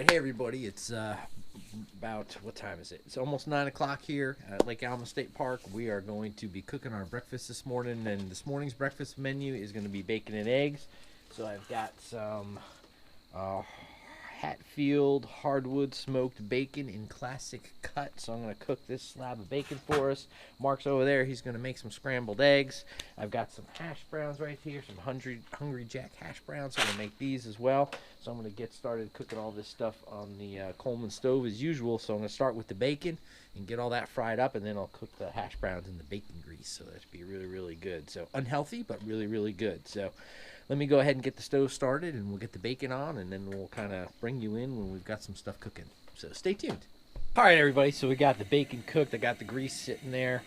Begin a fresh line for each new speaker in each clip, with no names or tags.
Alright, hey everybody, it's about, what time is it? It's almost 9 o'clock here at Lake Alma State Park. We are going to be cooking our breakfast this morning, and this morning's breakfast menu is going to be bacon and eggs. So I've got some Hatfield hardwood smoked bacon in classic cut. So I'm going to cook this slab of bacon for us. Mark's over there. He's going to make some scrambled eggs. I've got some hash browns right here, some Hungry Jack hash browns. So I'm going to make these as well. So I'm going to get started cooking all this stuff on the Coleman stove as usual. So I'm going to start with the bacon and get all that fried up, and then I'll cook the hash browns in the bacon grease. So that should be really, really good. So unhealthy, but really, really good. So let me go ahead and get the stove started, and we'll get the bacon on, and then we'll kind of bring you in when we've got some stuff cooking. So stay tuned. All right, everybody, so we got the bacon cooked. I got the grease sitting there.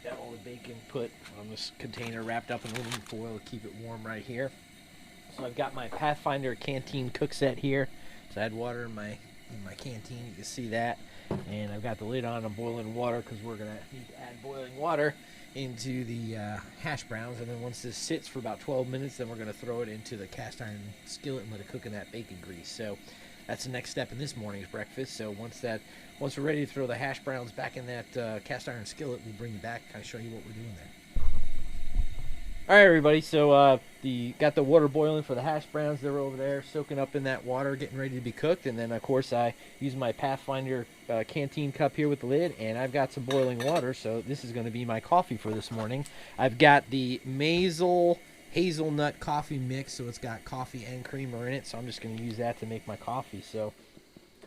Got all the bacon put on this container, wrapped up in aluminum foil to keep it warm right here. So I've got my Pathfinder canteen cook set here. So I had water in my canteen, you can see that. And I've got the lid on. I'm boiling water because we're going to need to add boiling water into the hash browns, and then once this sits for about 12 minutes, then we're going to throw it into the cast iron skillet and let it cook in that bacon grease. So that's the next step in this morning's breakfast. So once we're ready to throw the hash browns back in that cast iron skillet, we'll bring you back, kind of show you what we're doing there. All right, everybody, so got the water boiling for the hash browns. They're over there soaking up in that water, getting ready to be cooked. And then, of course, I use my Pathfinder canteen cup here with the lid, and I've got some boiling water. So this is going to be my coffee for this morning. I've got the Maisel hazelnut coffee mix, so it's got coffee and creamer in it. So I'm just going to use that to make my coffee. So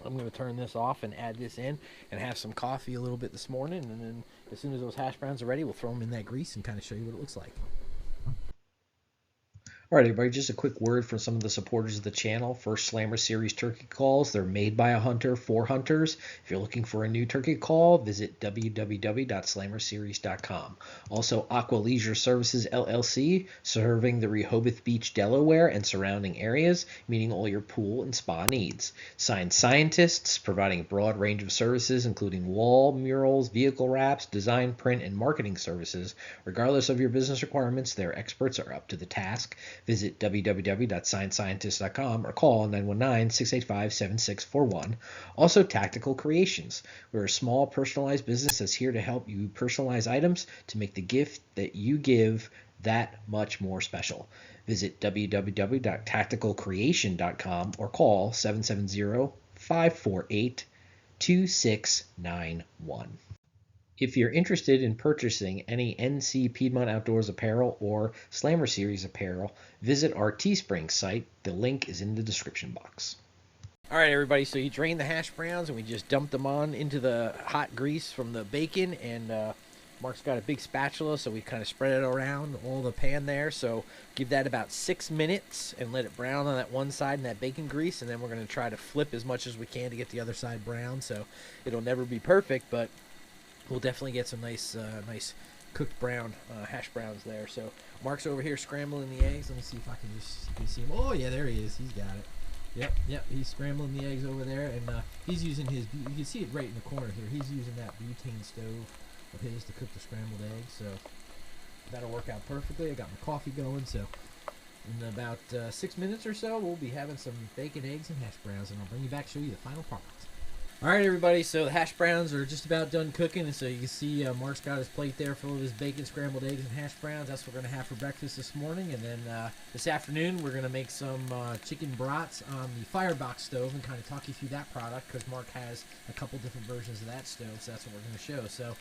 I'm going to turn this off and add this in and have some coffee a little bit this morning. And then as soon as those hash browns are ready, we'll throw them in that grease and kind of show you what it looks like.
All right, everybody, just a quick word from some of the supporters of the channel. First Slammer Series turkey calls. They're made by a hunter for hunters. If you're looking for a new turkey call, visit www.slammerseries.com. Also, Aqua Leisure Services, LLC, serving the Rehoboth Beach, Delaware, and surrounding areas, meeting all your pool and spa needs. Science Scientists, providing a broad range of services, including wall, murals, vehicle wraps, design, print, and marketing services. Regardless of your business requirements, their experts are up to the task. Visit www.sciencescientist.com or call 919-685-7641. Also, Tactical Creations. We're a small, personalized business that's here to help you personalize items to make the gift that you give that much more special. Visit www.tacticalcreation.com or call 770-548-2691. If you're interested in purchasing any NC Piedmont Outdoors apparel or Slammer Series apparel, visit our Teespring site. The link is in the description box.
All right, everybody, so you drain the hash browns, and we just dumped them on into the hot grease from the bacon, and Mark's got a big spatula, so we kind of spread it around all the pan there. So give that about 6 minutes and let it brown on that one side in that bacon grease, and then we're going to try to flip as much as we can to get the other side brown. So it'll never be perfect, but we'll definitely get some nice cooked brown hash browns there. So Mark's over here scrambling the eggs. Let me see if I can see him. Oh, yeah, there he is. He's got it. Yep, he's scrambling the eggs over there, and he's using his, you can see it right in the corner here. He's using that butane stove of his to cook the scrambled eggs, so that'll work out perfectly. I got my coffee going, so in about 6 minutes or so, we'll be having some bacon, eggs, and hash browns, and I'll bring you back, show you the final product. All right, everybody, so the hash browns are just about done cooking, and so you can see Mark's got his plate there full of his bacon, scrambled eggs, and hash browns. That's what we're going to have for breakfast this morning, and then this afternoon we're going to make some chicken brats on the firebox stove and kind of talk you through that product because Mark has a couple different versions of that stove, so that's what we're going to show. So,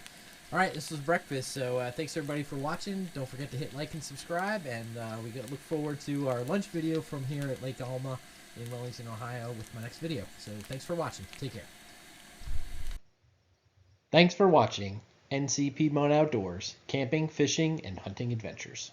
all right, this was breakfast, so thanks everybody for watching. Don't forget to hit like and subscribe, and we look forward to our lunch video from here at Lake Alma in Wellington, Ohio with my next video. So thanks for watching. Take care.
Thanks for watching NC Piedmont Outdoors, camping, fishing, and hunting adventures.